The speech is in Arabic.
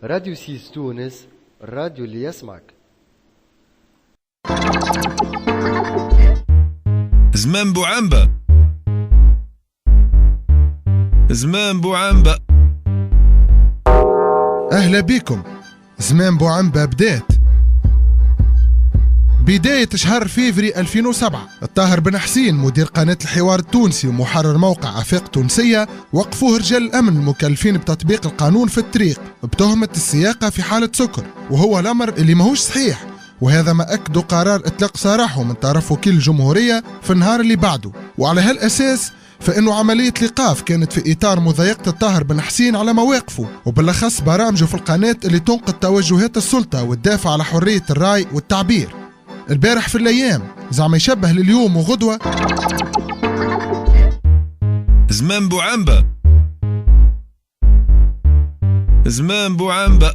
راديو سيس تونس، الراديو اللي يسمعك. زمان بوعنبة، زمان بوعنبة. أهلا بكم. زمان بوعنبة بداية شهر فيفري 2007 الطاهر بن حسين مدير قناة الحوار التونسي ومحرر موقع أفاق تونسية وقفوه رجال الأمن المكلفين بتطبيق القانون في الطريق بتهمة السياقة في حالة سكر، وهو الأمر اللي ماهوش صحيح، وهذا ما أكدوا قرار إطلاق سراحه من طرف وكيل الجمهورية في النهار اللي بعده. وعلى هالأساس فإنه عملية الإيقاف كانت في إطار مضايقة الطاهر بن حسين على مواقفه، وبالأخص برامجه في القناة اللي تنقد توجهات السلطة والدافع على حرية الرأي والتعبير. البارح في الأيام زعما يشبه لليوم وغدوة. زمان بوعنبة، زمان بوعنبة.